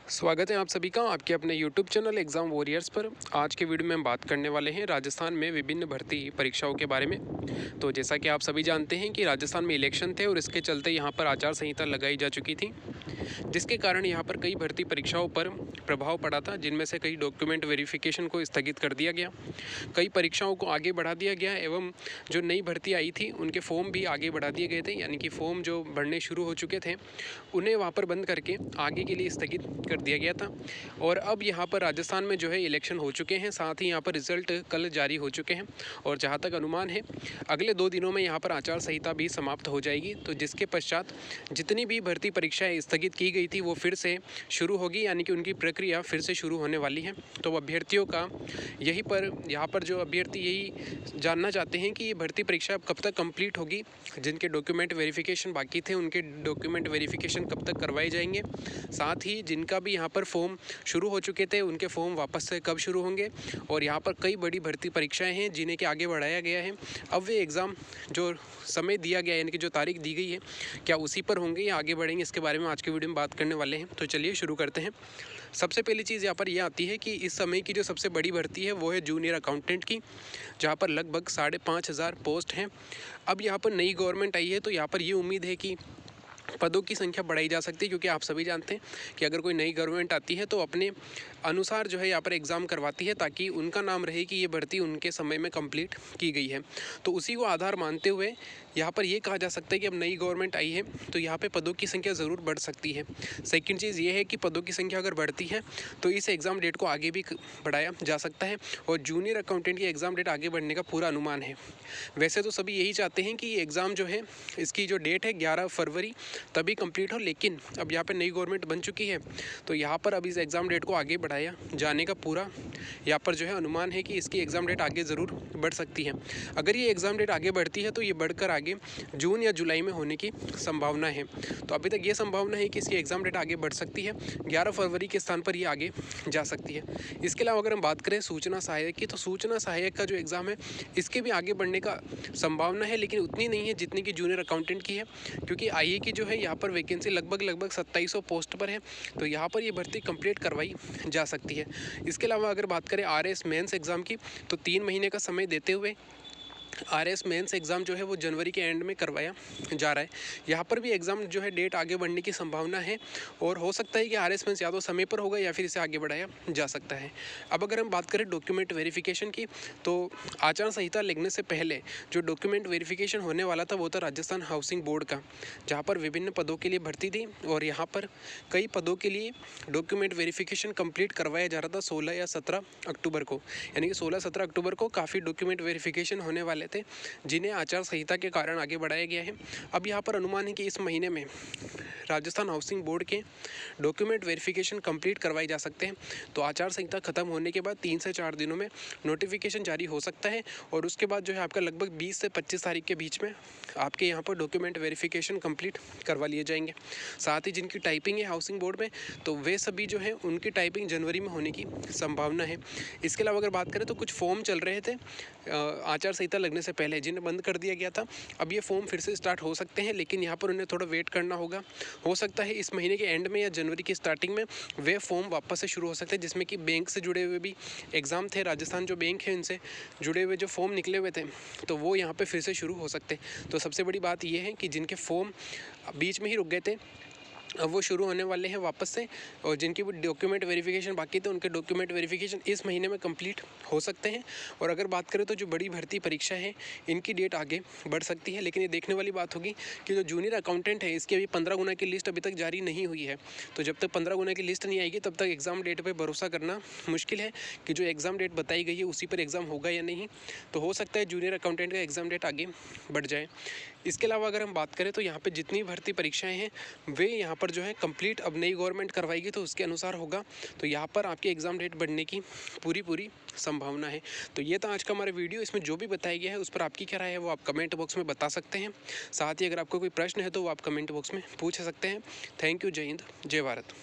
स्वागत है आप सभी का आपके अपने YouTube चैनल एग्ज़ाम वॉरियर्स पर। आज के वीडियो में हम बात करने वाले हैं राजस्थान में विभिन्न भर्ती परीक्षाओं के बारे में। तो जैसा कि आप सभी जानते हैं कि राजस्थान में इलेक्शन थे और इसके चलते यहाँ पर आचार संहिता लगाई जा चुकी थी, जिसके कारण यहाँ पर कई भर्ती परीक्षाओं पर प्रभाव पड़ा था, जिनमें से कई डॉक्यूमेंट वेरिफिकेशन को स्थगित कर दिया गया, कई परीक्षाओं को आगे बढ़ा दिया गया एवं जो नई भर्ती आई थी उनके फॉर्म भी आगे बढ़ा दिए गए थे। यानी कि फॉर्म जो भरने शुरू हो चुके थे उन्हें वहाँ पर बंद करके आगे के लिए स्थगित कर दिया गया था। और अब यहाँ पर राजस्थान में जो है इलेक्शन हो चुके हैं, साथ ही यहाँ पर रिजल्ट कल जारी हो चुके हैं और जहाँ तक अनुमान है अगले 2 दिनों में यहाँ पर आचार संहिता भी समाप्त हो जाएगी। तो जिसके पश्चात जितनी भी भर्ती परीक्षाएं स्थगित की गई थी वो फिर से शुरू होगी, यानी कि उनकी प्रक्रिया फिर से शुरू होने वाली है। तो अभ्यर्थियों का यहाँ पर जो अभ्यर्थी यही जानना चाहते हैं कि ये भर्ती परीक्षा कब तक कंप्लीट होगी, जिनके डॉक्यूमेंट वेरिफिकेशन बाकी थे उनके डॉक्यूमेंट वेरिफिकेशन कब तक करवाए जाएंगे, साथ ही जिनका भी यहाँ पर फॉर्म शुरू हो चुके थे उनके फॉर्म वापस से कब शुरू होंगे। और यहाँ पर कई बड़ी भर्ती परीक्षाएं हैं जिन्हें के आगे बढ़ाया गया है। अब वे एग्ज़ाम जो समय दिया गया है, यानी कि जो तारीख दी गई है, क्या उसी पर होंगे या आगे बढ़ेंगे, इसके बारे में आज के वीडियो में बात करने वाले हैं। तो चलिए शुरू करते हैं। सबसे पहली चीज़ यहाँ पर यह आती है कि इस समय की जो सबसे बड़ी भर्ती है वो है जूनियर अकाउंटेंट की, जहाँ पर लगभग 5,500 पोस्ट हैं। अब यहाँ पर नई गवर्नमेंट आई है तो यहाँ पर ये उम्मीद है कि पदों की संख्या बढ़ाई जा सकती है, क्योंकि आप सभी जानते हैं कि अगर कोई नई गवर्नमेंट आती है तो अपने अनुसार जो है यहाँ पर एग्ज़ाम करवाती है ताकि उनका नाम रहे कि ये भर्ती उनके समय में कंप्लीट की गई है। तो उसी को आधार मानते हुए यहाँ पर ये कहा जा सकता है कि अब नई गवर्नमेंट आई है तो यहाँ पे पदों की संख्या ज़रूर बढ़ सकती है। सेकंड चीज़ ये है कि पदों की संख्या अगर बढ़ती है तो इस एग्ज़ाम डेट को आगे भी बढ़ाया जा सकता है और जूनियर अकाउंटेंट की एग्ज़ाम डेट आगे बढ़ने का पूरा अनुमान है। वैसे तो सभी यही चाहते हैं कि ये एग्ज़ाम जो है इसकी जो डेट है 11 फरवरी तभी कंप्लीट हो, लेकिन अब यहाँ पे नई गवर्नमेंट बन चुकी है तो यहाँ पर अब इस एग्ज़ाम डेट को आगे बढ़ाया जाने का पूरा यहाँ पर जो है अनुमान है कि इसकी एग्ज़ाम डेट आगे ज़रूर बढ़ सकती है। अगर ये एग्ज़ाम डेट आगे बढ़ती है तो ये बढ़कर आगे जून या जुलाई में होने की संभावना है। तो अभी तक ये संभावना है कि इसकी एग्ज़ाम डेट आगे बढ़ सकती है, 11 फरवरी के स्थान पर ये आगे जा सकती है। इसके अलावा अगर हम बात करें सूचना सहायक की, तो सूचना सहायक का जो एग्ज़ाम है इसके भी आगे बढ़ने का संभावना है, लेकिन उतनी नहीं है जितनी कि जूनियर अकाउंटेंट की है, क्योंकि आईए की जो है यहाँ पर वैकेंसी लगभग 2700 पोस्ट पर है। तो यहाँ पर ये भर्ती कंप्लीट करवाई जा सकती है। इसके अलावा अगर बात करें आरएस मेंस एग्ज़ाम की, तो 3 महीने का समय देते हुए आरएस मेंस एग्ज़ाम जो है वो जनवरी के एंड में करवाया जा रहा है। यहाँ पर भी एग्ज़ाम जो है डेट आगे बढ़ने की संभावना है और हो सकता है कि आरएस मेंस या तो समय पर होगा या फिर इसे आगे बढ़ाया जा सकता है। अब अगर हम बात करें डॉक्यूमेंट वेरिफिकेशन की, तो आचार संहिता लगने से पहले जो डॉक्यूमेंट वेरिफिकेशन होने वाला था वो था राजस्थान हाउसिंग बोर्ड का, जहाँ पर विभिन्न पदों के लिए भर्ती थी और यहाँ पर कई पदों के लिए डॉक्यूमेंट वेरिफिकेशन कंप्लीट करवाया जा रहा था 16 या 17 अक्टूबर को। यानी कि 16-17 अक्टूबर को काफ़ी डॉक्यूमेंट वेरिफिकेशन होने वाले थे, जिन्हें आचार संहिता के कारण आगे बढ़ाया गया है। अब यहाँ पर अनुमान है कि इस महीने में राजस्थान हाउसिंग बोर्ड के डॉक्यूमेंट वेरिफिकेशन कंप्लीट करवाए जा सकते हैं। तो आचार संहिता खत्म होने के बाद 3 से 4 दिनों में नोटिफिकेशन जारी हो सकता है और उसके बाद जो है आपका लगभग 20 से 25 तारीख के बीच में आपके यहाँ पर डॉक्यूमेंट वेरिफिकेशन कंप्लीट करवा लिए जाएंगे। साथ ही जिनकी टाइपिंग है हाउसिंग बोर्ड में, तो वे सभी जो है उनकी टाइपिंग जनवरी में होने की संभावना है। इसके अलावा अगर बात करें तो कुछ फॉर्म चल रहे थे आचार संहिता लगने से पहले, जिन्हें बंद कर दिया गया था। अब ये फॉर्म फिर से स्टार्ट हो सकते हैं, लेकिन यहाँ पर उन्हें थोड़ा वेट करना होगा। हो सकता है इस महीने के एंड में या जनवरी की स्टार्टिंग में वे फॉर्म वापस से शुरू हो सकते हैं, जिसमें कि बैंक से जुड़े हुए भी एग्ज़ाम थे। राजस्थान जो बैंक है इनसे जुड़े हुए जो फॉर्म निकले हुए थे तो वो यहाँ पे फिर से शुरू हो सकते हैं। तो सबसे बड़ी बात ये है कि जिनके फॉर्म बीच में ही रुक गए थे अब वो शुरू होने वाले हैं वापस से, और जिनकी भी डॉक्यूमेंट वेरिफिकेशन बाकी थे उनके डॉक्यूमेंट वेरिफिकेशन इस महीने में कंप्लीट हो सकते हैं। और अगर बात करें तो जो बड़ी भर्ती परीक्षा है इनकी डेट आगे बढ़ सकती है, लेकिन ये देखने वाली बात होगी कि जो जूनियर अकाउंटेंट है इसकी अभी 15 गुना की लिस्ट अभी तक जारी नहीं हुई है। तो जब तक 15 गुना की लिस्ट नहीं आएगी तब तक एग्ज़ाम डेट पर भरोसा करना मुश्किल है कि जो एग्ज़ाम डेट बताई गई है उसी पर एग्ज़ाम होगा या नहीं। तो हो सकता है जूनियर अकाउंटेंट का एग्ज़ाम डेट आगे बढ़ जाए। इसके अलावा अगर हम बात करें तो यहाँ पे जितनी भर्ती परीक्षाएं हैं वे यहाँ पर जो है कंप्लीट अब नई गवर्नमेंट करवाएगी तो उसके अनुसार होगा। तो यहाँ पर आपके एग्ज़ाम डेट बढ़ने की पूरी संभावना है। तो ये था आज का हमारा वीडियो। इसमें जो भी बताया गया है उस पर आपकी क्या राय है वो आप कमेंट बॉक्स में बता सकते हैं। साथ ही अगर आपको कोई प्रश्न है तो वो आप कमेंट बॉक्स में पूछ सकते हैं। Thank you. जय हिंद, जय भारत।